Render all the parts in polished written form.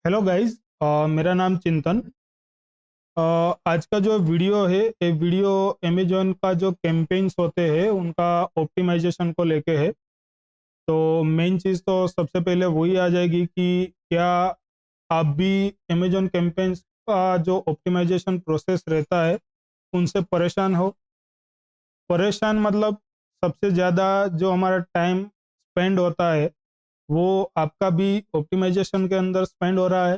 Hello guys. मेरा नाम चिंतन। आज का जो वीडियो है ये वीडियो अमेजोन का जो कैंपेन्स होते हैं उनका ऑप्टिमाइजेशन को लेके है। तो मेन चीज़ तो सबसे पहले वही आ जाएगी कि क्या आप भी अमेजोन कैंपेन्स का जो ऑप्टिमाइजेशन प्रोसेस रहता है उनसे परेशान हो। परेशान मतलब सबसे ज़्यादा जो हमारा टाइम स्पेंड होता है वो आपका भी ऑप्टिमाइजेशन के अंदर स्पेंड हो रहा है।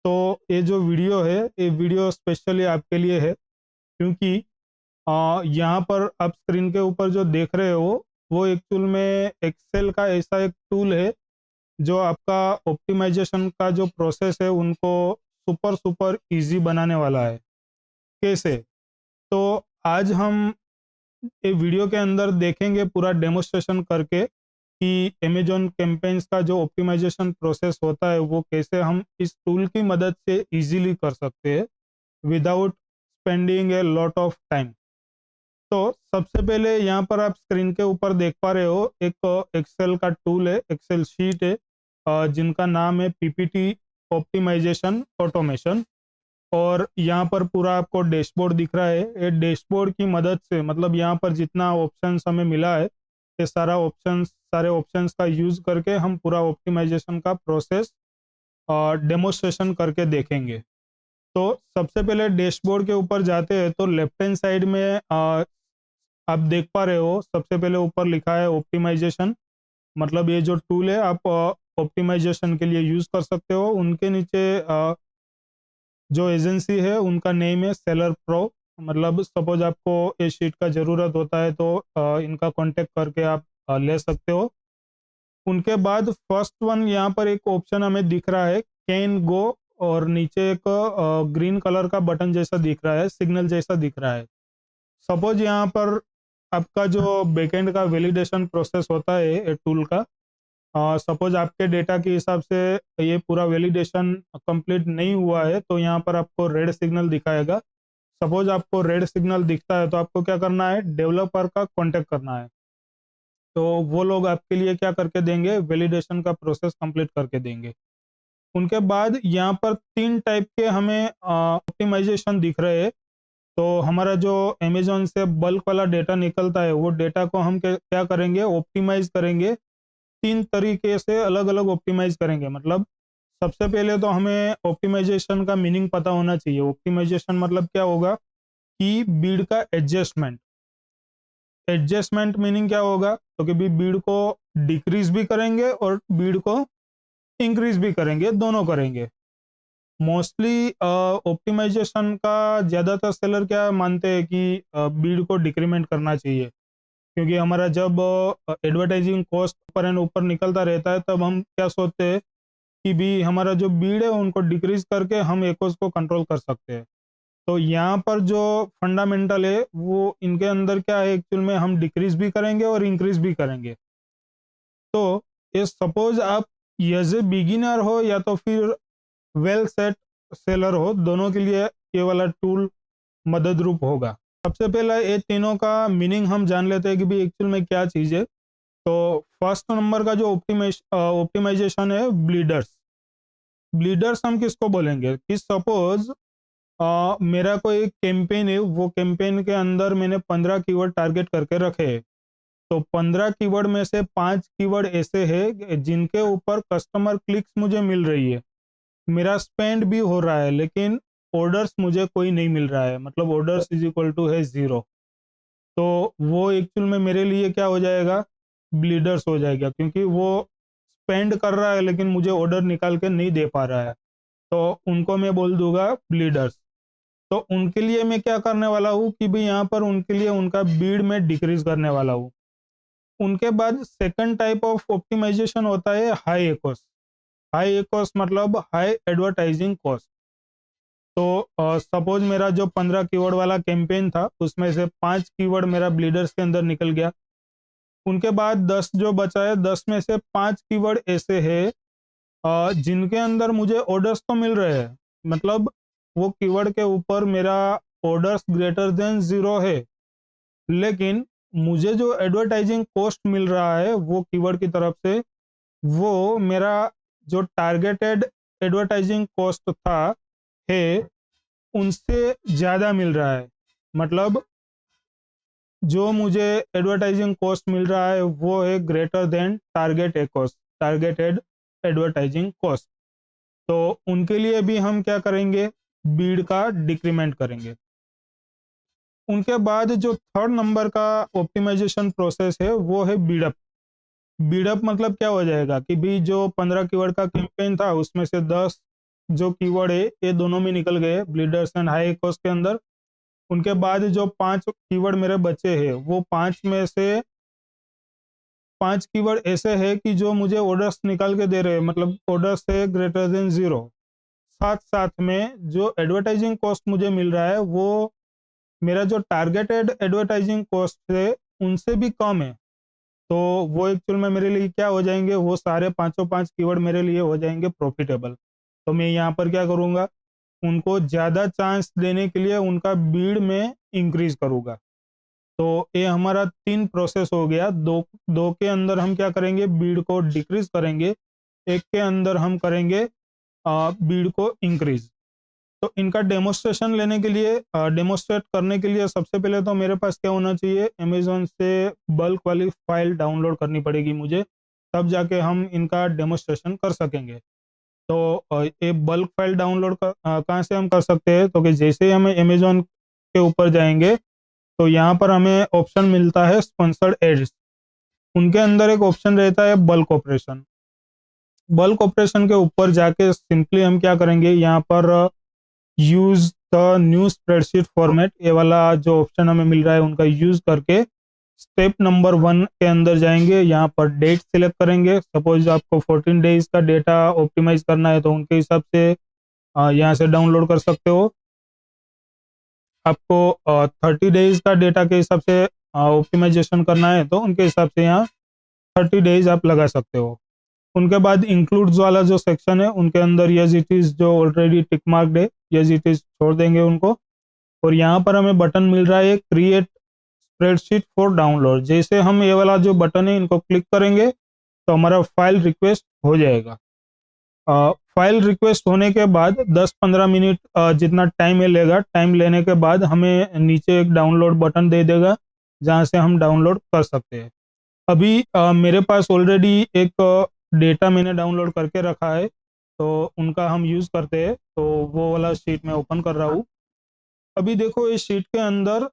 तो ये जो वीडियो है ये वीडियो स्पेशली आपके लिए है, क्योंकि यहाँ पर आप स्क्रीन के ऊपर जो देख रहे हो वो एक्चुअल में एक्सेल का ऐसा एक टूल है जो आपका ऑप्टिमाइजेशन का जो प्रोसेस है उनको सुपर सुपर इजी बनाने वाला है। कैसे? तो आज हम ये वीडियो के अंदर देखेंगे पूरा डेमोस्ट्रेशन करके कि अमेजोन कैंपेन्स का जो ऑप्टिमाइजेशन प्रोसेस होता है वो कैसे हम इस टूल की मदद से इजीली कर सकते हैं without spending a lot of time. तो सबसे पहले यहाँ पर आप स्क्रीन के ऊपर देख पा रहे हो एक एक्सेल का टूल है, एक्सेल शीट है, जिनका नाम है पीपीटी ऑप्टिमाइजेशन ऑटोमेशन। और यहाँ पर पूरा आपको डैशबोर्ड दिख रहा है। ये डैशबोर्ड की मदद से मतलब यहाँ पर जितना ऑप्शंस हमें मिला है ये सारे ऑप्शंस का यूज करके हम पूरा ऑप्टिमाइजेशन का प्रोसेस डेमोस्ट्रेशन करके देखेंगे। तो सबसे पहले डैशबोर्ड के ऊपर जाते हैं तो लेफ्ट हैंड साइड में आप देख पा रहे हो सबसे पहले ऊपर लिखा है ऑप्टिमाइजेशन। मतलब ये जो टूल है आप ऑप्टिमाइजेशन के लिए यूज कर सकते हो। उनके नीचे जो एजेंसी है उनका नेम है सेलर प्रो। मतलब सपोज आपको ये शीट का ज़रूरत होता है तो इनका कांटेक्ट करके आप ले सकते हो। उनके बाद फर्स्ट वन यहाँ पर एक ऑप्शन हमें दिख रहा है कैन गो, और नीचे एक ग्रीन कलर का बटन जैसा दिख रहा है, सिग्नल जैसा दिख रहा है। सपोज यहाँ पर आपका जो बैकएंड का वैलिडेशन प्रोसेस होता है ये टूल का, सपोज आपके डेटा के हिसाब से ये पूरा वैलिडेशन कंप्लीट नहीं हुआ है तो यहाँ पर आपको रेड सिग्नल दिखाएगा। सपोज आपको रेड सिग्नल दिखता है तो आपको क्या करना है, डेवलपर का कांटेक्ट करना है। तो वो लोग आपके लिए क्या करके देंगे, वैलिडेशन का प्रोसेस कंप्लीट करके देंगे। उनके बाद यहाँ पर तीन टाइप के हमें ऑप्टिमाइजेशन दिख रहे हैं। तो हमारा जो अमेजोन से बल्क वाला डेटा निकलता है वो डेटा को हम क्या करेंगे, ऑप्टिमाइज करेंगे। तीन तरीके से अलग अलग ऑप्टिमाइज करेंगे। मतलब सबसे पहले तो हमें ऑप्टिमाइजेशन का मीनिंग पता होना चाहिए। ऑप्टिमाइजेशन मतलब क्या होगा कि बीड का एडजस्टमेंट। एडजस्टमेंट मीनिंग क्या होगा, तो कि भी बीड को डिक्रीज भी करेंगे और बीड को इंक्रीज भी करेंगे, दोनों करेंगे। मोस्टली ऑप्टिमाइजेशन का ज़्यादातर सेलर क्या मानते हैं कि बीड को डिक्रीमेंट करना चाहिए, क्योंकि हमारा जब एडवर्टाइजिंग कॉस्ट ऊपर एंड ऊपर निकलता रहता है तब हम क्या सोचते हैं कि भी हमारा जो बीड है उनको डिक्रीज करके हम एकोस को कंट्रोल कर सकते हैं। तो यहाँ पर जो फंडामेंटल है वो इनके अंदर क्या है, एक्चुअल में हम डिक्रीज भी करेंगे और इंक्रीज भी करेंगे। तो ये सपोज आप एज ए बिगिनर हो या तो फिर वेल सेट सेलर हो, दोनों के लिए ये वाला टूल मदद रूप होगा। सबसे पहला ये तीनों का मीनिंग हम जान लेते हैं कि भी एक्चुअल में क्या चीज़ है। तो फर्स्ट नंबर का जो ऑप्टिमाइजेशन है, ब्लीडर्स। ब्लीडर्स हम किसको बोलेंगे कि सपोज मेरा कोई कैंपेन है, वो कैंपेन के अंदर मैंने 15 कीवर्ड टारगेट करके रखे हैं। तो 15 कीवर्ड में से 5 कीवर्ड ऐसे हैं जिनके ऊपर कस्टमर क्लिक्स मुझे मिल रही है, मेरा स्पेंड भी हो रहा है, लेकिन ऑर्डर्स मुझे कोई नहीं मिल रहा है। मतलब ऑर्डर्स इज इक्वल टू है ज़ीरो। तो वो एक्चुअल में मेरे लिए क्या हो जाएगा, ब्लीडर्स हो जाएगा, क्योंकि वो स्पेंड कर रहा है लेकिन मुझे ऑर्डर निकाल के नहीं दे पा रहा है। तो उनको मैं बोल दूंगा ब्लीडर्स। तो उनके लिए मैं क्या करने वाला हूँ कि भाई यहाँ पर उनके लिए उनका बीड में डिक्रीज करने वाला हूँ। उनके बाद सेकंड टाइप ऑफ ऑप्टिमाइजेशन होता है हाई एकॉस। हाई एकॉस मतलब हाई एडवर्टाइजिंग कॉस्ट। तो सपोज मेरा जो 15 कीवर्ड वाला कैंपेन था उसमें से 5 कीवर्ड मेरा ब्लीडर्स के अंदर निकल गया। उनके बाद 10 जो बचा है, 10 में से 5 कीवर्ड ऐसे हैं जिनके अंदर मुझे ऑर्डर्स तो मिल रहे हैं। मतलब वो कीवर्ड के ऊपर मेरा ऑर्डर्स ग्रेटर देन ज़ीरो है, लेकिन मुझे जो एडवर्टाइजिंग कॉस्ट मिल रहा है वो कीवर्ड की तरफ से, वो मेरा जो टारगेटेड एडवर्टाइजिंग कॉस्ट था है उनसे ज़्यादा मिल रहा है। मतलब जो मुझे एडवर्टाइजिंग कॉस्ट मिल रहा है वो है greater than targeted advertising cost. तो उनके लिए भी हम क्या करेंगे, बीड का डिक्रीमेंट करेंगे। उनके बाद जो थर्ड नंबर का ऑप्टिमाइजेशन प्रोसेस है वो है बीडअप। बीडअप मतलब क्या हो जाएगा कि भी जो 15 कीवर्ड का कैंपेन था उसमें से 10 जो कीवर्ड है ये दोनों में निकल गए, ब्लीडर्स एंड हाई कॉस्ट के अंदर। उनके बाद जो 5 कीवर्ड मेरे बचे हैं वो 5 में से 5 कीवर्ड ऐसे है कि जो मुझे ऑर्डर्स निकाल के दे रहे हैं, मतलब ऑर्डर्स है ग्रेटर देन 0। साथ साथ में जो एडवर्टाइजिंग कॉस्ट मुझे मिल रहा है वो मेरा जो टारगेटेड एडवर्टाइजिंग कॉस्ट है उनसे भी कम है। तो वो एक्चुअल में मेरे लिए क्या हो जाएंगे, वो सारे पांचों पांच कीवर्ड मेरे लिए हो जाएंगे प्रॉफिटेबल। तो मैं यहाँ पर क्या करूँगा, उनको ज़्यादा चांस देने के लिए उनका बीड में इंक्रीज करूँगा। तो ये हमारा 3 प्रोसेस हो गया। दो दो के अंदर हम क्या करेंगे, बीड को डिक्रीज करेंगे। एक के अंदर हम करेंगे बीड को इंक्रीज। तो इनका डेमोस्ट्रेशन लेने के लिए, डेमोस्ट्रेट करने के लिए सबसे पहले तो मेरे पास क्या होना चाहिए, अमेजोन से बल्क वाली फाइल डाउनलोड करनी पड़ेगी मुझे, तब जाके हम इनका डेमोस्ट्रेशन कर सकेंगे। तो ये बल्क फाइल डाउनलोड कहाँ से हम कर सकते हैं, तो कि जैसे ही हमें अमेजोन के ऊपर जाएंगे तो यहाँ पर हमें ऑप्शन मिलता है स्पॉन्सर्ड एड्स। उनके अंदर एक ऑप्शन रहता है बल्क ऑपरेशन। बल्क ऑपरेशन के ऊपर जाके सिंपली हम क्या करेंगे, यहाँ पर use the new spreadsheet format, ये वाला जो ऑप्शन हमें मिल रहा है उनका यूज करके स्टेप नंबर 1 के अंदर जाएंगे। यहाँ पर डेट सिलेक्ट करेंगे। सपोज आपको 14 डेज का डेटा ऑप्टिमाइज करना है तो उनके हिसाब से यहाँ से डाउनलोड कर सकते हो। आपको 30 डेज का डेटा के हिसाब से ऑप्टिमाइजेशन करना है तो उनके हिसाब से यहाँ 30 डेज आप लगा सकते हो। उनके बाद इंक्लूड्स वाला जो सेक्शन है उनके अंदर यस इट इज जो ऑलरेडी टिक मार्क्ड है यस इट इज छोड़ देंगे उनको। और यहाँ पर हमें बटन मिल रहा है क्रिएट स्प्रेडशीट फॉर डाउनलोड। जैसे हम ये वाला जो बटन है इनको क्लिक करेंगे तो हमारा फाइल रिक्वेस्ट हो जाएगा। फाइल रिक्वेस्ट होने के बाद 10-15 मिनट जितना टाइम लेगा, टाइम लेने के बाद हमें नीचे एक डाउनलोड बटन दे देगा जहाँ से हम डाउनलोड कर सकते हैं। अभी मेरे पास ऑलरेडी एक डेटा मैंने डाउनलोड करके रखा है तो उनका हम यूज़ करते हैं। तो वो वाला शीट मैं ओपन कर रहा हूँ। अभी देखो इस शीट के अंदर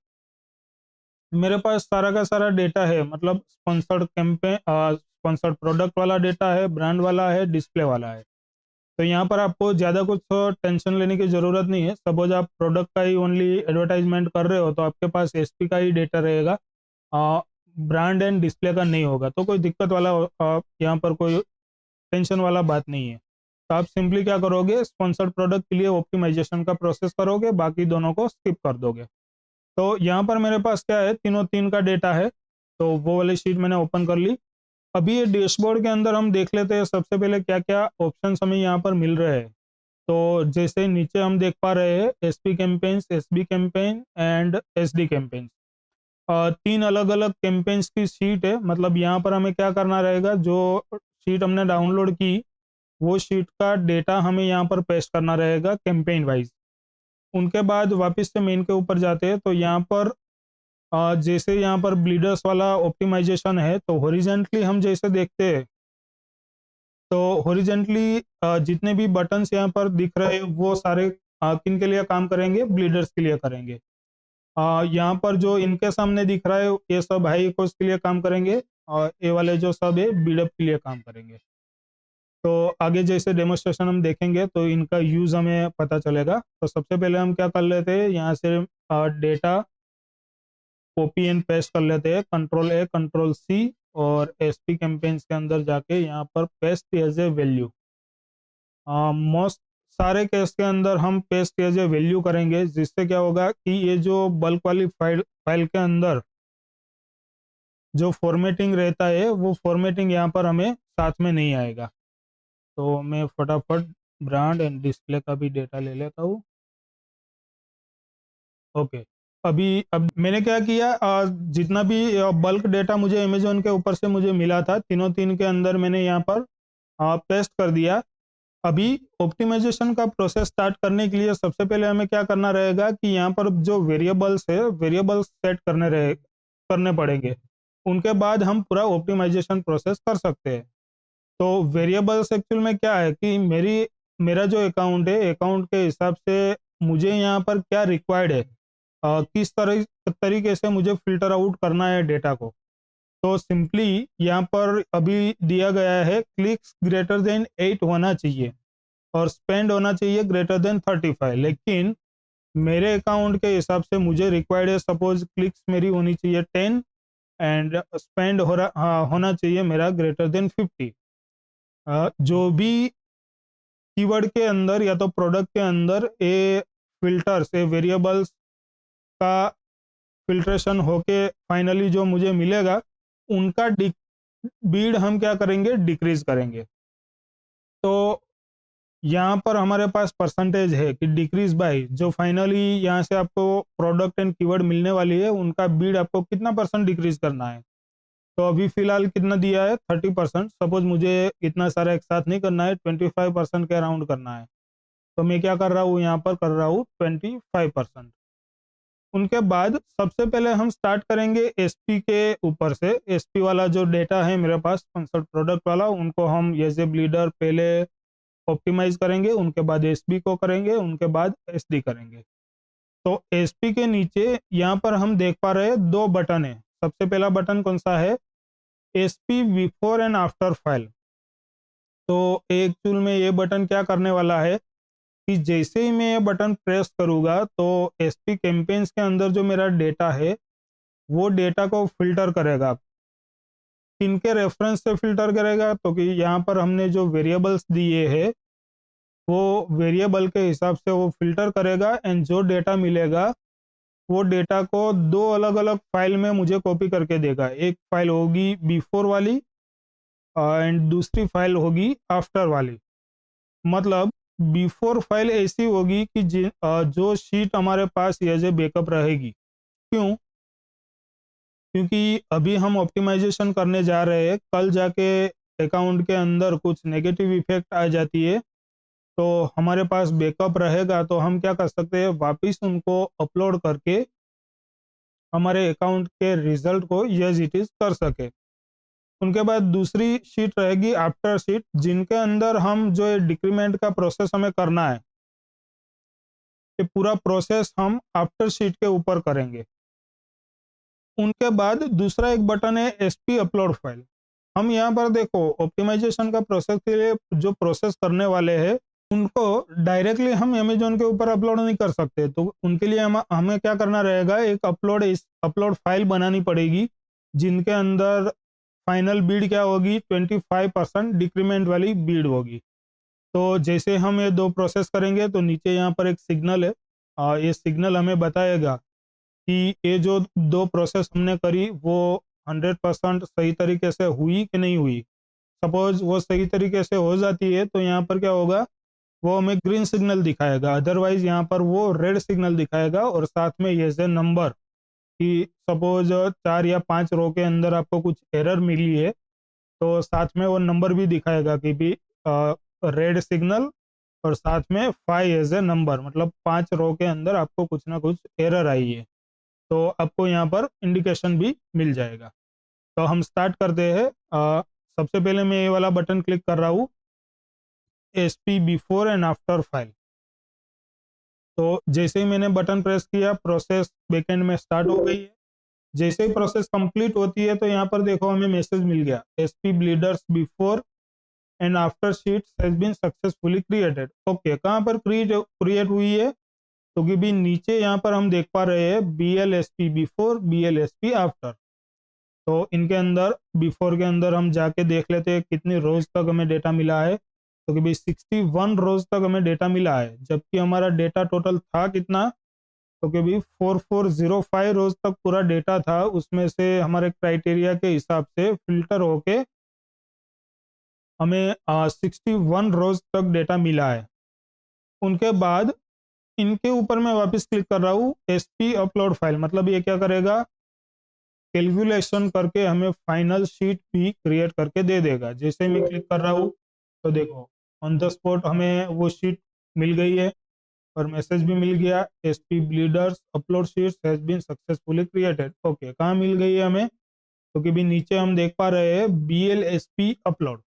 मेरे पास सारा का सारा डेटा है, मतलब स्पॉन्सर्ड कैंपेन, स्पॉन्सर्ड प्रोडक्ट वाला डेटा है, ब्रांड वाला है, डिस्प्ले वाला है। तो यहाँ पर आपको ज़्यादा कुछ टेंशन लेने की ज़रूरत नहीं है। सपोज आप प्रोडक्ट का ही ओनली एडवर्टाइजमेंट कर रहे हो तो आपके पास एसपी का ही डेटा रहेगा, ब्रांड एंड डिस्प्ले का नहीं होगा। तो कोई दिक्कत वाला यहाँ पर कोई टेंशन वाला बात नहीं है। तो आप सिंपली क्या करोगे, स्पॉन्सर्ड प्रोडक्ट के लिए ऑप्टिमाइजेशन का प्रोसेस करोगे, बाकी दोनों को स्किप कर दोगे। तो यहाँ पर मेरे पास क्या है, तीनों तीन का डेटा है। तो वो वाली शीट मैंने ओपन कर ली। अभी ये डैशबोर्ड के अंदर हम देख लेते हैं सबसे पहले क्या क्या ऑप्शंस हमें यहाँ पर मिल रहे हैं। तो जैसे नीचे हम देख पा रहे हैं SP campaigns, SB campaign and SD campaigns. 3 अलग अलग कैंपेन्स की शीट है। मतलब यहाँ पर हमें क्या करना रहेगा, जो शीट हमने डाउनलोड की वो शीट का डेटा हमें यहाँ पर पेस्ट करना रहेगा कैंपेन वाइज। उनके बाद वापस से मेन के ऊपर जाते हैं तो यहाँ पर जैसे यहाँ पर ब्लीडर्स वाला ऑप्टिमाइजेशन है तो हॉरिजेंटली हम जैसे देखते हैं तो हॉरिजेंटली जितने भी बटन्स यहाँ पर दिख रहे हैं वो सारे किन के लिए काम करेंगे, ब्लीडर्स के लिए करेंगे। यहाँ पर जो इनके सामने दिख रहा है ये सब हाई कोस्ट के लिए काम करेंगे और ये वाले जो सब है बीडअप के लिए काम करेंगे। तो आगे जैसे डेमोस्ट्रेशन हम देखेंगे तो इनका यूज़ हमें पता चलेगा। तो सबसे पहले हम क्या कर लेते हैं, यहाँ से डेटा कॉपी एंड पेस्ट कर लेते हैं, कंट्रोल ए कंट्रोल सी, और एसपी कैंपेन्स के अंदर जाके यहाँ पर paste as a value. Most सारे केस के अंदर हम पेस्ट एज ए वैल्यू करेंगे, जिससे क्या होगा कि ये जो बल्क वाली फाइल के अंदर जो फॉर्मेटिंग रहता है वो फॉर्मेटिंग यहाँ पर हमें साथ में नहीं आएगा। तो मैं फटाफट ब्रांड एंड डिस्प्ले का भी डेटा ले लेता हूँ। ओके, अभी अब मैंने क्या किया, जितना भी बल्क डेटा मुझे अमेजोन के ऊपर से मुझे मिला था तीनों तीन के अंदर मैंने यहाँ पर पेस्ट कर दिया। अभी ऑप्टिमाइजेशन का प्रोसेस स्टार्ट करने के लिए सबसे पहले हमें क्या करना रहेगा कि यहाँ पर जो वेरिएबल्स है वेरिएबल्स सेट करने पड़ेंगे। उनके बाद हम पूरा ऑप्टिमाइजेशन प्रोसेस कर सकते हैं। तो वेरिएबल्स एक्चुअल में क्या है कि मेरा जो अकाउंट है, अकाउंट के हिसाब से मुझे यहाँ पर क्या रिक्वायर्ड है, किस तरीके से मुझे फिल्टर आउट करना है डेटा को। तो सिंपली यहाँ पर अभी दिया गया है क्लिक्स ग्रेटर देन 8 होना चाहिए और स्पेंड होना चाहिए ग्रेटर देन 35। लेकिन मेरे अकाउंट के हिसाब से मुझे रिक्वायर्ड है, सपोज क्लिक्स मेरी होनी चाहिए 10 एंड स्पेंड होना चाहिए मेरा ग्रेटर देन 50। जो भी कीवर्ड के अंदर या तो प्रोडक्ट के अंदर ये फिल्टर्स, ये वेरिएबल्स का फिल्ट्रेशन होके फाइनली जो मुझे मिलेगा उनका बीड हम क्या करेंगे, डिक्रीज करेंगे। तो यहाँ पर हमारे पास परसेंटेज है कि डिक्रीज बाय, जो फाइनली यहाँ से आपको प्रोडक्ट एंड कीवर्ड मिलने वाली है उनका बीड आपको कितना परसेंट डिक्रीज करना है। तो अभी फिलहाल कितना दिया है, 30%। सपोज मुझे इतना सारा एक साथ नहीं करना है, 25% के अराउंड करना है। तो मैं क्या कर रहा हूँ, यहाँ पर कर रहा हूँ 25%। उनके बाद सबसे पहले हम स्टार्ट करेंगे एसपी के ऊपर से। एसपी वाला जो डेटा है मेरे पास स्पॉन्सर्ड प्रोडक्ट वाला, उनको हम एज ए ब्लीडर पहले ऑप्टिमाइज करेंगे, उनके बाद एसपी को करेंगे, उनके बाद एसडी करेंगे। तो एसपी के नीचे यहाँ पर हम देख पा रहे हैं दो बटन है। सबसे पहला बटन कौन सा है, SP before and after file. तो एक्चुअल में ये बटन क्या करने वाला है कि जैसे ही मैं ये बटन प्रेस करूँगा तो एसपी कैंपेन्स के अंदर जो मेरा डेटा है वो डेटा को फिल्टर करेगा। किनके रेफरेंस से फिल्टर करेगा, तो कि यहाँ पर हमने जो वेरिएबल्स दिए हैं वो वेरिएबल के हिसाब से वो फिल्टर करेगा एंड जो डेटा मिलेगा वो डेटा को दो अलग अलग फाइल में मुझे कॉपी करके देगा। एक फाइल होगी बिफोर वाली एंड दूसरी फाइल होगी आफ्टर वाली। मतलब बिफोर फाइल ऐसी होगी कि जो शीट हमारे पास एज ए बैकअप रहेगी। क्यों, क्योंकि अभी हम ऑप्टिमाइजेशन करने जा रहे हैं, कल जाके अकाउंट के अंदर कुछ नेगेटिव इफेक्ट आ जाती है तो हमारे पास बैकअप रहेगा, तो हम क्या कर सकते हैं, वापस उनको अपलोड करके हमारे अकाउंट के रिजल्ट को एज इट इज कर सके। उनके बाद दूसरी शीट रहेगी आफ्टर शीट, जिनके अंदर हम जो डिक्रीमेंट का प्रोसेस हमें करना है, ये पूरा प्रोसेस हम आफ्टर शीट के ऊपर करेंगे। उनके बाद दूसरा एक बटन है एसपी अपलोड फाइल। हम यहाँ पर देखो ऑप्टिमाइजेशन का प्रोसेस के लिए जो प्रोसेस करने वाले हैं उनको डायरेक्टली हम अमेजोन के ऊपर अपलोड नहीं कर सकते। तो उनके लिए हमें क्या करना रहेगा, एक अपलोड फाइल बनानी पड़ेगी जिनके अंदर फाइनल बीड क्या होगी, 25% डिक्रीमेंट वाली बीड होगी। तो जैसे हम ये दो प्रोसेस करेंगे तो नीचे यहाँ पर एक सिग्नल है, ये सिग्नल हमें बताएगा कि ये जो दो प्रोसेस हमने करी वो 100% सही तरीके से हुई कि नहीं हुई। सपोज वो सही तरीके से हो जाती है तो यहाँ पर क्या होगा, वो हमें ग्रीन सिग्नल दिखाएगा, अदरवाइज यहाँ पर वो रेड सिग्नल दिखाएगा और साथ में ये से नंबर कि सपोज 4 या 5 रो के अंदर आपको कुछ एरर मिली है तो साथ में वो नंबर भी दिखाएगा कि भी रेड सिग्नल और साथ में 5 एज ए नंबर, मतलब 5 रो के अंदर आपको कुछ ना कुछ एरर आई है तो आपको यहाँ पर इंडिकेशन भी मिल जाएगा। तो हम स्टार्ट करते हैं। सबसे पहले मैं ये वाला बटन क्लिक कर रहा हूँ, SP before and after file. तो जैसे ही मैंने बटन प्रेस किया प्रोसेस बैकएंड में स्टार्ट हो गई है। जैसे ही प्रोसेस कंप्लीट होती है तो यहाँ पर देखो हमें मैसेज मिल गया, SP bleeders before and after sheets has been successfully created. Okay, कहाँ पर क्रिएट हुई है, तो कि भी नीचे यहाँ पर हम देख पा रहे हैं B L S P before, B L S P after. तो इनके अंदर बिफोर के अंदर हम जाके देख लेते हैं कितनी रोज तक हमें डेटा मिला है, तो कि भाई 61 रोज तक हमें डेटा मिला है, जबकि हमारा डेटा टोटल था कितना, तो कि भाई 4405 रोज तक पूरा डेटा था। उसमें से हमारे क्राइटेरिया के हिसाब से फिल्टर होके हमें 61 रोज तक डेटा मिला है। उनके बाद इनके ऊपर मैं वापस क्लिक कर रहा हूँ, एसपी अपलोड फाइल, मतलब ये क्या करेगा, कैलकुलेशन करके हमें फाइनल शीट भी क्रिएट करके दे देगा। जैसे मैं क्लिक कर रहा हूँ तो देखो ऑन द स्पॉट हमें वो शीट मिल गई है और मैसेज भी मिल गया, SP bleeders upload sheets has been successfully created. Okay, कहाँ मिल गई है हमें? क्योंकि भी नीचे हम देख पा रहे हैं BLSP अपलोड,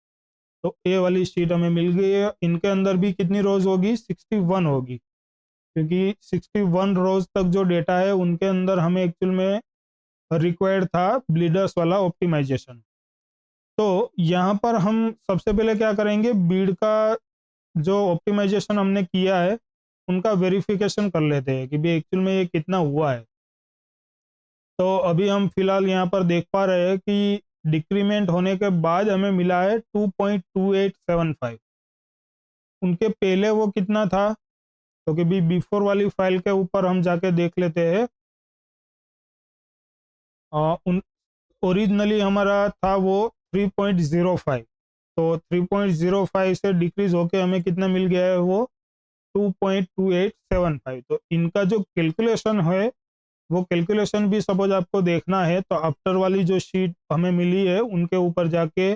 तो ये वाली शीट हमें मिल गई है। इनके अंदर भी कितनी रोज होगी? 61 होगी, क्योंकि 61 रोज तक जो डेटा है उनके अंदर हमें एक्चुअल में रिक्वायर्ड था ब्लीडर्स वाला ऑप्टिमाइजेशन। तो यहाँ पर हम सबसे पहले क्या करेंगे, बीड का जो ऑप्टिमाइजेशन हमने किया है उनका वेरिफिकेशन कर लेते हैं कि भी एक्चुअल में ये कितना हुआ है। तो अभी हम फिलहाल यहाँ पर देख पा रहे हैं कि डिक्रीमेंट होने के बाद हमें मिला है 2.2875। उनके पहले वो कितना था? तो कि भी बिफोर वाली फाइल के ऊपर हम जाके देख लेते हैं। उन ओरिजिनली हमारा था वो 3.05, तो 3.05 से डिक्रीज होके हमें कितना मिल गया है? वो 2.2875। तो इनका जो कैलकुलेशन है वो कैलकुलेशन भी सपोज आपको देखना है तो आफ्टर वाली जो शीट हमें मिली है उनके ऊपर जाके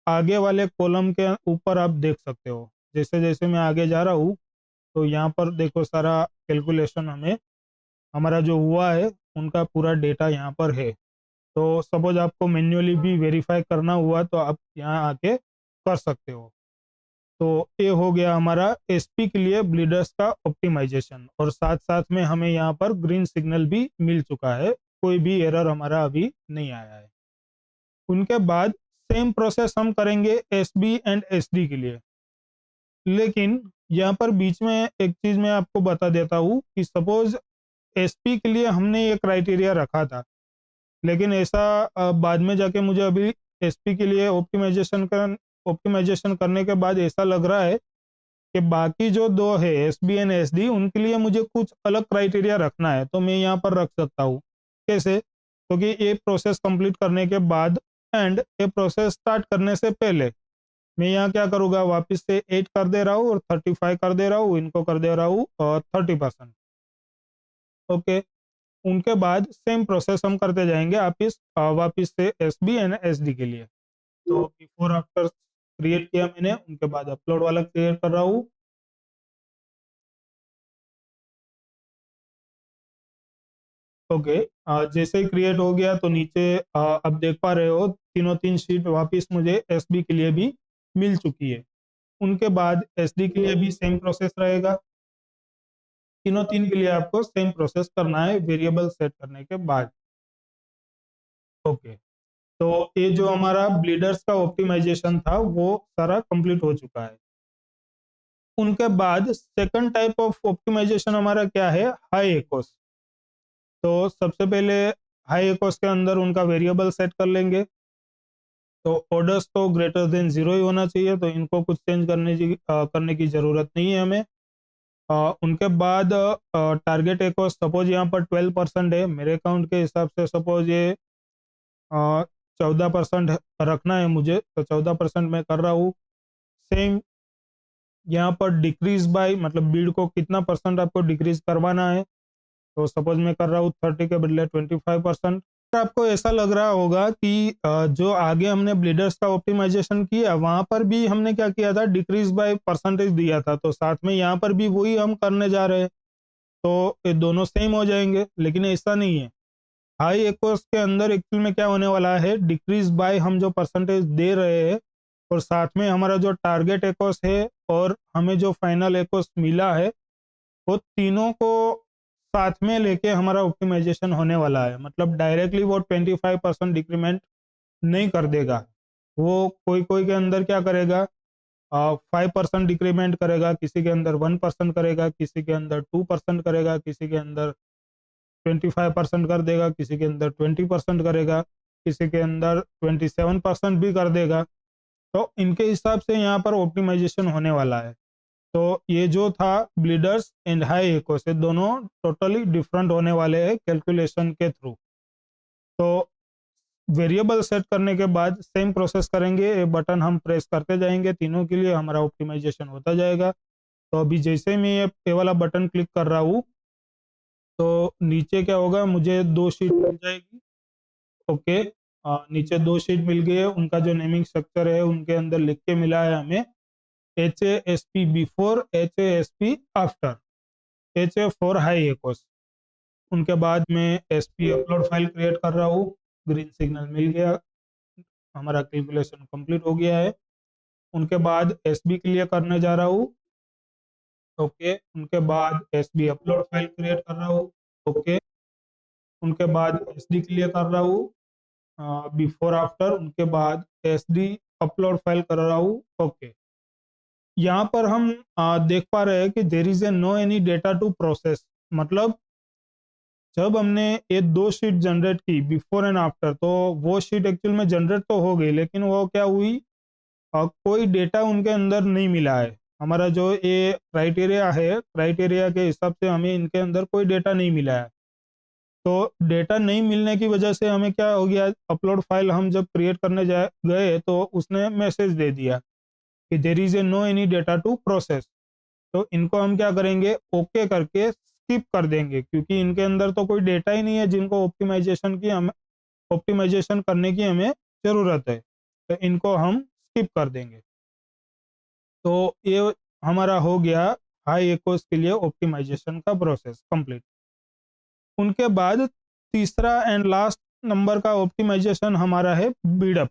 आगे वाले कॉलम के ऊपर आप देख सकते हो। जैसे जैसे मैं आगे जा रहा हूँ तो यहाँ पर देखो सारा कैलकुलेशन हमें हमारा जो हुआ है उनका पूरा डेटा यहाँ पर है। तो सपोज आपको मैन्युअली भी वेरीफाई करना हुआ तो आप यहाँ आके कर सकते हो। तो ये हो गया हमारा एसपी के लिए ब्लीडर्स का ऑप्टिमाइजेशन, और साथ साथ में हमें यहाँ पर ग्रीन सिग्नल भी मिल चुका है, कोई भी एरर हमारा अभी नहीं आया है। उनके बाद सेम प्रोसेस हम करेंगे एसबी एंड एसडी के लिए। लेकिन यहाँ पर बीच में एक चीज मैं आपको बता देता हूँ कि सपोज एसपी के लिए हमने ये क्राइटेरिया रखा था, लेकिन ऐसा बाद में जाके मुझे अभी एसपी के लिए ऑप्टिमाइजेशन करने के बाद ऐसा लग रहा है कि बाकी जो दो है एसबी एंड एसडी उनके लिए मुझे कुछ अलग क्राइटेरिया रखना है। तो मैं यहाँ पर रख सकता हूँ। कैसे? क्योंकि ये प्रोसेस कंप्लीट करने के बाद एंड ये प्रोसेस स्टार्ट करने से पहले मैं यहाँ क्या करूँगा, वापस से 8 कर दे रहा हूँ और 35 कर दे रहा हूँ, इनको कर दे रहा हूँ और 30%। ओके, उनके बाद सेम प्रोसेस हम करते जाएंगे वापिस से S B and S D के लिए। तो बिफोर आफ्टर क्रिएट किया मैंने, उनके बाद अपलोड वाला क्रिएट कर रहा हूँ। ओके, जैसे ही क्रिएट हो गया तो नीचे अब देख पा रहे हो तीनों तीन शीट वापस मुझे एस बी के लिए भी मिल चुकी है। उनके बाद एस डी के लिए भी सेम प्रोसेस रहेगा। तीनों तीन के लिए आपको सेम प्रोसेस करना है वेरिएबल सेट करने के बाद। ओके, तो ये जो हमारा ब्लीडर्स का ऑप्टिमाइजेशन था वो सारा कंप्लीट हो चुका है। उनके बाद सेकंड टाइप ऑफ ऑप्टिमाइजेशन हमारा क्या है? हाई एकोस। तो सबसे पहले हाई एकोस के अंदर उनका वेरिएबल सेट कर लेंगे। तो ऑर्डर्स तो ग्रेटर देन 0 ही होना चाहिए, तो इनको कुछ चेंज करने की ज़रूरत नहीं है हमें। उनके बाद टारगेट एकोस सपोज यहाँ पर 12% है, मेरे अकाउंट के हिसाब से सपोज ये 14% रखना है मुझे, तो 14% मैं कर रहा हूँ। सेम यहाँ पर डिक्रीज बाय मतलब बीड को कितना परसेंट आपको डिक्रीज करवाना है, तो सपोज मैं कर रहा हूँ 30 के बदले 25%। आपको ऐसा लग रहा होगा कि जो आगे हमने ब्लीडर्स का ऑप्टिमाइजेशन किया वहां पर भी हमने क्या किया था, डिक्रीज बाय परसेंटेज दिया था, तो साथ में यहाँ पर भी वही हम करने जा रहे हैं, तो ये दोनों सेम हो जाएंगे। लेकिन ऐसा नहीं है, हाई एकोस के अंदर एक्चुअल में क्या होने वाला है, डिक्रीज बाय हम जो परसेंटेज दे रहे हैं और साथ में हमारा जो टारगेट एकोस है और हमें जो फाइनल एकोस मिला है वो तीनों को साथ में लेके हमारा ऑप्टिमाइजेशन होने वाला है। मतलब डायरेक्टली वो 25% डिक्रीमेंट नहीं कर देगा, वो कोई कोई के अंदर क्या करेगा, 5% डिक्रीमेंट करेगा, किसी के अंदर 1% करेगा, किसी के अंदर 2% करेगा, किसी के अंदर 25% कर देगा, किसी के अंदर 20% करेगा, किसी के अंदर 27% भी कर देगा। तो इनके हिसाब से यहाँ पर ऑप्टिमाइजेशन होने वाला है। तो ये जो था ब्लीडर्स एंड हाई एको से दोनों टोटली डिफरेंट होने वाले हैं कैलकुलेशन के थ्रू। तो वेरिएबल सेट करने के बाद सेम प्रोसेस करेंगे, ये बटन हम प्रेस करते जाएंगे, तीनों के लिए हमारा ऑप्टिमाइजेशन होता जाएगा। तो अभी जैसे मैं ये वाला बटन क्लिक कर रहा हूँ तो नीचे क्या होगा, मुझे दो शीट मिल जाएगी। ओके, नीचे दो शीट मिल गई है, उनका जो नेमिंग स्ट्रक्चर है उनके अंदर लिख के मिला है हमें HASP before, HASP after, HA for high x. उनके बाद मैं SP अपलोड फाइल क्रिएट कर रहा हूँ, ग्रीन सिग्नल मिल गया, हमारा कैलकुलेशन कंप्लीट हो गया है। उनके बाद SB क्लियर करने जा रहा हूँ, ओके। उनके बाद SB अपलोड फाइल क्रिएट कर रहा हूँ, ओके। उनके बाद SD क्लियर कर रहा हूँ, बिफोर आफ्टर। उनके बाद SD अपलोड फाइल कर रहा हूँ, ओके। यहाँ पर हम देख पा रहे हैं कि there is a no any data to process, मतलब जब हमने ये दो शीट जनरेट की बिफोर एंड आफ्टर, तो वो शीट एक्चुअल में जनरेट तो हो गई, लेकिन वो क्या हुई, कोई डेटा उनके अंदर नहीं मिला है। हमारा जो ये क्राइटेरिया है, क्राइटेरिया के हिसाब से हमें इनके अंदर कोई डेटा नहीं मिला है। तो डेटा नहीं मिलने की वजह से हमें क्या हो गया, अपलोड फाइल हम जब क्रिएट करने जाए गए तो उसने मैसेज दे दिया कि there is a no any data to process. तो इनको हम क्या करेंगे, ओके करके स्किप कर देंगे, क्योंकि इनके अंदर तो कोई डेटा ही नहीं है जिनको ऑप्टिमाइजेशन करने की हमें ज़रूरत है। तो इनको हम स्किप कर देंगे। तो ये हमारा हो गया हाई एक्स के लिए ऑप्टिमाइजेशन का प्रोसेस कंप्लीट। उनके बाद तीसरा एंड लास्ट नंबर का ऑप्टिमाइजेशन हमारा है बीडअप।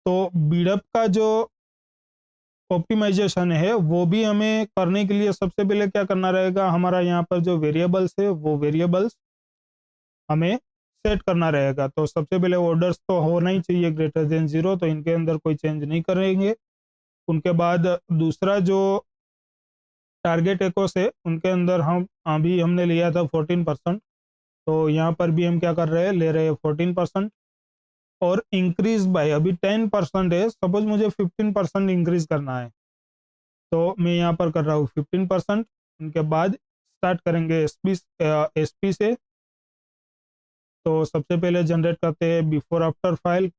तो बीडअप का जो ऑप्टिमाइजेशन है वो भी हमें करने के लिए सबसे पहले क्या करना रहेगा, हमारा यहाँ पर जो वेरिएबल्स है वो वेरिएबल्स हमें सेट करना रहेगा। तो सबसे पहले ऑर्डर्स तो होना ही चाहिए ग्रेटर देन 0, तो इनके अंदर कोई चेंज नहीं करेंगे। उनके बाद दूसरा जो टारगेट एक्स है, उनके अंदर हम अभी हमने लिया था 14%, तो यहाँ पर भी हम क्या कर रहे हैं, ले रहे हैं 14%। और इंक्रीज बाय अभी 10% है, सपोज मुझे 15% इंक्रीज करना है, तो मैं यहाँ पर कर रहा हूँ 15%। उनके बाद स्टार्ट करेंगे एसपी से। तो सबसे पहले जनरेट करते हैं बिफोर आफ्टर फाइल,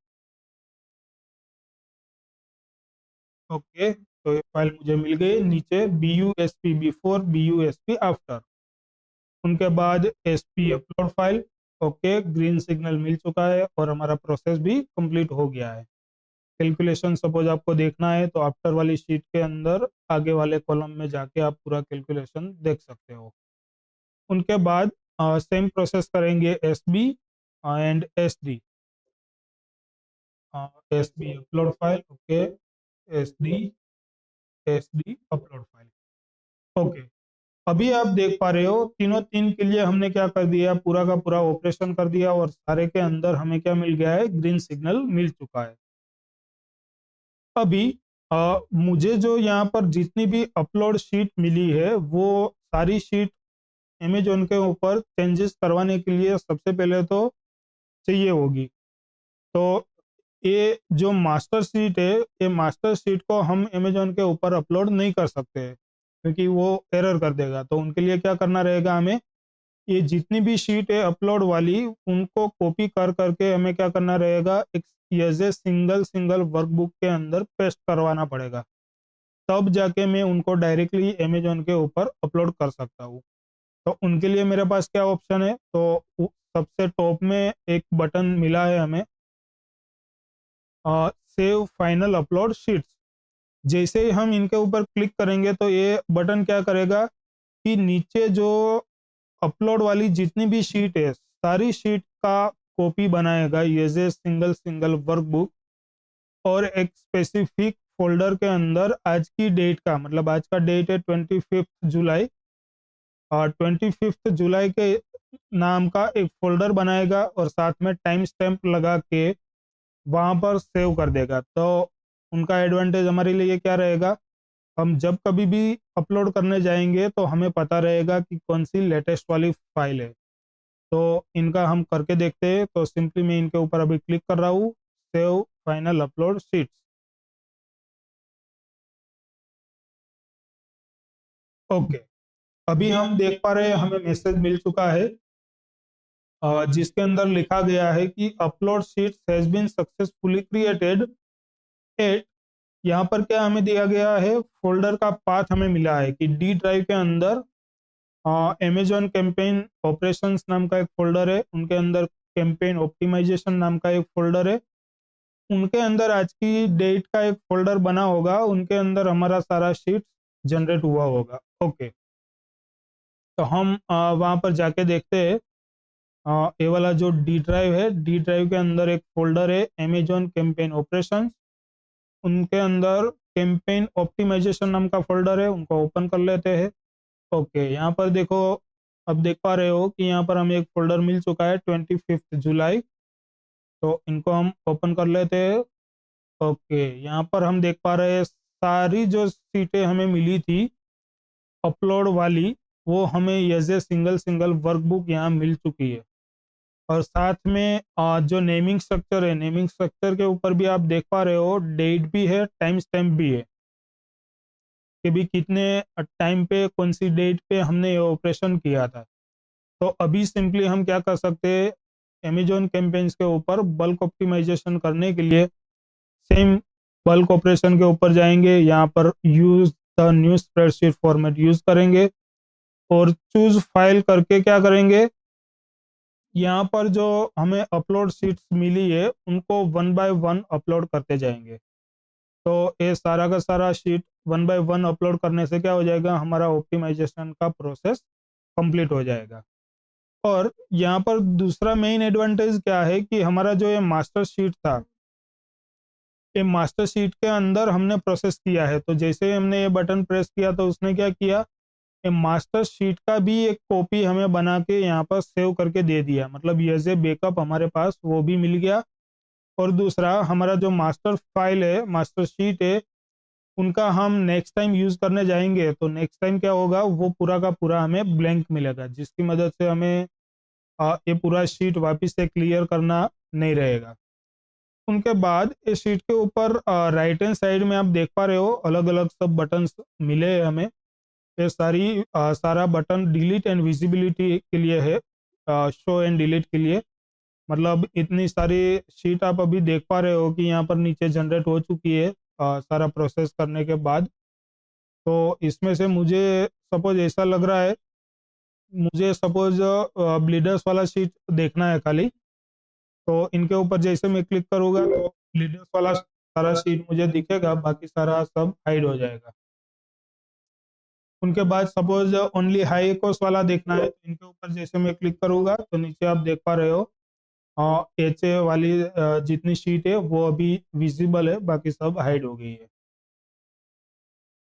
ओके। तो ये फाइल मुझे मिल गई नीचे, BUSP बिफोर, BUSP आफ्टर। उनके बाद SP upload file, okay, green signal मिल चुका है और हमारा प्रोसेस भी कंप्लीट हो गया है। कैलकुलेशन सपोज आपको देखना है तो आफ्टर वाली शीट के अंदर आगे वाले कॉलम में जाके आप पूरा कैलकुलेशन देख सकते हो। उनके बाद सेम प्रोसेस करेंगे SB and SD। SB upload file, okay, SD, SD upload file, okay. अभी आप देख पा रहे हो तीनों तीन के लिए हमने क्या कर दिया, पूरा का पूरा ऑपरेशन कर दिया और सारे के अंदर हमें क्या मिल गया है, ग्रीन सिग्नल मिल चुका है। अभी मुझे जो यहाँ पर जितनी भी अपलोड शीट मिली है वो सारी शीट अमेजोन के ऊपर चेंजेस करवाने के लिए सबसे पहले तो चाहिए होगी। तो ये जो मास्टर शीट है, ये मास्टर शीट को हम अमेजोन के ऊपर अपलोड नहीं कर सकते हैं, क्योंकि वो एरर कर देगा। तो उनके लिए क्या करना रहेगा, हमें ये जितनी भी शीट है अपलोड वाली, उनको कॉपी कर करके हमें क्या करना रहेगा, एक as a single single workbook के अंदर पेस्ट करवाना पड़ेगा, तब जाके मैं उनको डायरेक्टली अमेजोन के ऊपर अपलोड कर सकता हूँ। तो उनके लिए मेरे पास क्या ऑप्शन है, तो सबसे टॉप में एक बटन मिला है हमें, सेव फाइनल अपलोड शीट्स। जैसे ही हम इनके ऊपर क्लिक करेंगे तो ये बटन क्या करेगा कि नीचे जो अपलोड वाली जितनी भी शीट है, सारी शीट का कॉपी बनाएगा as a single single workbook, और एक स्पेसिफिक फोल्डर के अंदर आज की डेट का, मतलब आज का डेट है 25 जुलाई, और 25 जुलाई के नाम का एक फोल्डर बनाएगा और साथ में टाइम स्टैम्प लगा के वहाँ पर सेव कर देगा। तो उनका एडवांटेज हमारे लिए क्या रहेगा, हम जब कभी भी अपलोड करने जाएंगे तो हमें पता रहेगा कि कौन सी लेटेस्ट वाली फाइल है। तो इनका हम करके देखते हैं। तो सिंपली मैं इनके ऊपर अभी क्लिक कर रहा हूँ, save final upload sheets, okay. अभी हम देख पा रहे हैं हमें मैसेज मिल चुका है, जिसके अंदर लिखा गया है कि upload sheets has been successfully created at, यहाँ पर क्या हमें दिया गया है, फोल्डर का पाथ हमें मिला है कि डी ड्राइव के अंदर अमेजॉन कैंपेन ऑपरेशंस नाम का एक फोल्डर है, उनके अंदर कैंपेन ऑप्टिमाइजेशन नाम का एक फोल्डर है, उनके अंदर आज की डेट का एक फोल्डर बना होगा, उनके अंदर हमारा सारा शीट जनरेट हुआ होगा। ओके, तो हम वहाँ पर जाके देखते हैं। ये वाला जो डी ड्राइव है, डी ड्राइव के अंदर एक फोल्डर है अमेजॉन कैंपेन ऑपरेशन। उनके अंदर कैंपेन ऑप्टिमाइजेशन नाम का फोल्डर है, उनको ओपन कर लेते हैं। ओके, यहाँ पर देखो, अब देख पा रहे हो कि यहाँ पर हमें एक फोल्डर मिल चुका है 25 जुलाई। तो इनको हम ओपन कर लेते हैं। ओके, यहाँ पर हम देख पा रहे हैं सारी जो सीटें हमें मिली थी अपलोड वाली, वो हमें as a single single workbook यहाँ मिल चुकी है। और साथ में जो नेमिंग स्ट्रक्चर है, नेमिंग स्ट्रक्चर के ऊपर भी आप देख पा रहे हो डेट भी है, टाइम स्टैम्प भी है कि भी कितने टाइम पे कौन सी डेट पे हमने ये ऑपरेशन किया था। तो अभी सिंपली हम क्या कर सकते हैं, अमेजोन कैंपेन्स के ऊपर बल्क ऑप्टिमाइजेशन करने के लिए सेम बल्क ऑपरेशन के ऊपर जाएंगे, यहाँ पर use the new spreadsheet format use करेंगे और चूज फाइल करके क्या करेंगे, यहाँ पर जो हमें अपलोड शीट्स मिली है उनको वन बाय वन अपलोड करते जाएंगे। तो ये सारा का सारा sheet one by one upload करने से क्या हो जाएगा, हमारा ऑप्टिमाइजेशन का प्रोसेस कंप्लीट हो जाएगा। और यहाँ पर दूसरा मेन एडवांटेज क्या है कि हमारा जो ये मास्टर शीट था, ये मास्टर शीट के अंदर हमने प्रोसेस किया है। तो जैसे ही हमने ये बटन प्रेस किया तो उसने क्या किया, ये मास्टर शीट का भी एक कॉपी हमें बना के यहाँ पर सेव करके दे दिया, मतलब एज ए बैकअप हमारे पास वो भी मिल गया। और दूसरा हमारा जो मास्टर फाइल है, मास्टर शीट है, उनका हम नेक्स्ट टाइम यूज करने जाएंगे तो नेक्स्ट टाइम क्या होगा, वो पूरा का पूरा हमें ब्लैंक मिलेगा, जिसकी मदद से हमें ये पूरा शीट वापस से क्लियर करना नहीं रहेगा। उनके बाद इस शीट के ऊपर राइट हैंड साइड में आप देख पा रहे हो अलग अलग सब बटन्स मिले हैं हमें। ये सारा बटन डिलीट एंड विजिबिलिटी के लिए है, शो एंड डिलीट के लिए। मतलब इतनी सारी शीट आप अभी देख पा रहे हो कि यहाँ पर नीचे जनरेट हो चुकी है सारा प्रोसेस करने के बाद। तो इसमें से मुझे सपोज ऐसा लग रहा है, मुझे सपोज ब्लीडर्स वाला शीट देखना है खाली। तो इनके ऊपर जैसे मैं क्लिक करूंगा तो ब्लीडर्स वाला सारा शीट मुझे दिखेगा, बाकी सारा सब हाइड हो जाएगा। उनके बाद सपोज ओनली हाई कोर्स वाला देखना है, तो इनके ऊपर जैसे मैं क्लिक करूंगा तो नीचे आप देख पा रहे हो एच ए वाली जितनी शीट है वो अभी विजिबल है, बाकी सब हाइड हो गई है।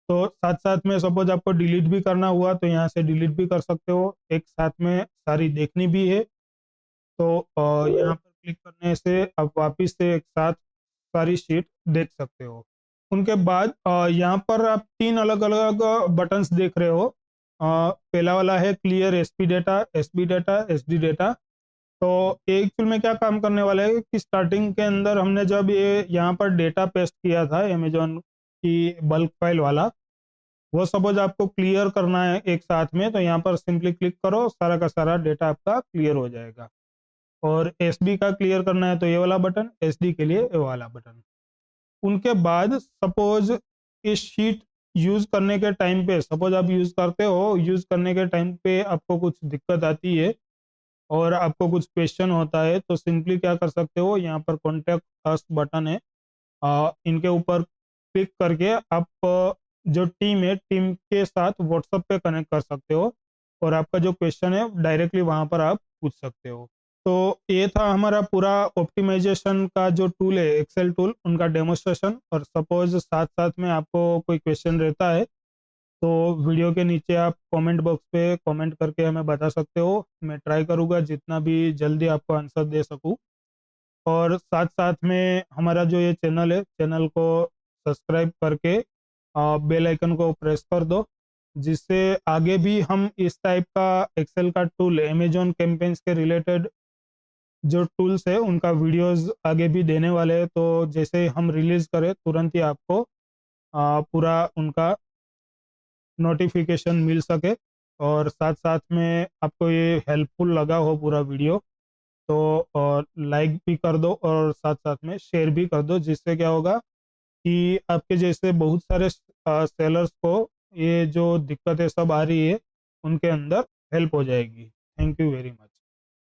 तो साथ साथ में सपोज आपको डिलीट भी करना हुआ तो यहाँ से डिलीट भी कर सकते हो, एक साथ में सारी देखनी भी है। तो यहाँ पर क्लिक करने से आप वापस से एक साथ सारी शीट देख सकते हो। उनके बाद यहाँ पर आप तीन अलग अलग बटन्स देख रहे हो। पहला वाला है clear SP data, SB data, SD data. तो एक्चुअल में क्या काम करने वाला है कि स्टार्टिंग के अंदर हमने जब ये यहाँ पर डेटा पेस्ट किया था अमेजोन की बल्क फाइल वाला, वो सपोज आपको क्लियर करना है एक साथ में, तो यहाँ पर सिंपली क्लिक करो, सारा का सारा डेटा आपका क्लियर हो जाएगा। और एसडी का क्लियर करना है तो ये वाला बटन, एसडी के लिए ये वाला बटन। उनके बाद सपोज इस शीट यूज करने के टाइम पे, सपोज आप यूज करते हो, यूज करने के टाइम पे आपको कुछ दिक्कत आती है और आपको कुछ क्वेश्चन होता है, तो सिंपली क्या कर सकते हो, यहाँ पर कॉन्टेक्ट अस बटन है, इनके ऊपर क्लिक करके आप जो टीम है, टीम के साथ व्हाट्सएप पे कनेक्ट कर सकते हो और आपका जो क्वेश्चन है डायरेक्टली वहाँ पर आप पूछ सकते हो। तो ये था हमारा पूरा ऑप्टिमाइजेशन का जो टूल है, एक्सेल टूल, उनका डेमोस्ट्रेशन। और सपोज साथ साथ में आपको कोई क्वेश्चन रहता है तो वीडियो के नीचे आप कमेंट बॉक्स पे कमेंट करके हमें बता सकते हो, मैं ट्राई करूँगा जितना भी जल्दी आपको आंसर दे सकूँ। और साथ साथ में हमारा जो ये चैनल है, चैनल को सब्सक्राइब करके बेल आइकन को प्रेस कर दो, जिससे आगे भी हम इस टाइप का एक्सेल का टूल, अमेजोन कैंपेन्स के रिलेटेड जो टूल्स है उनका वीडियोस आगे भी देने वाले हैं। तो जैसे हम रिलीज करें तुरंत ही आपको पूरा उनका नोटिफिकेशन मिल सके। और साथ साथ में आपको ये हेल्पफुल लगा हो पूरा वीडियो तो और लाइक भी कर दो और साथ साथ में शेयर भी कर दो, जिससे क्या होगा कि आपके जैसे बहुत सारे सेलर्स को ये जो दिक्कतें सब आ रही है उनके अंदर हेल्प हो जाएगी। Thank you very much.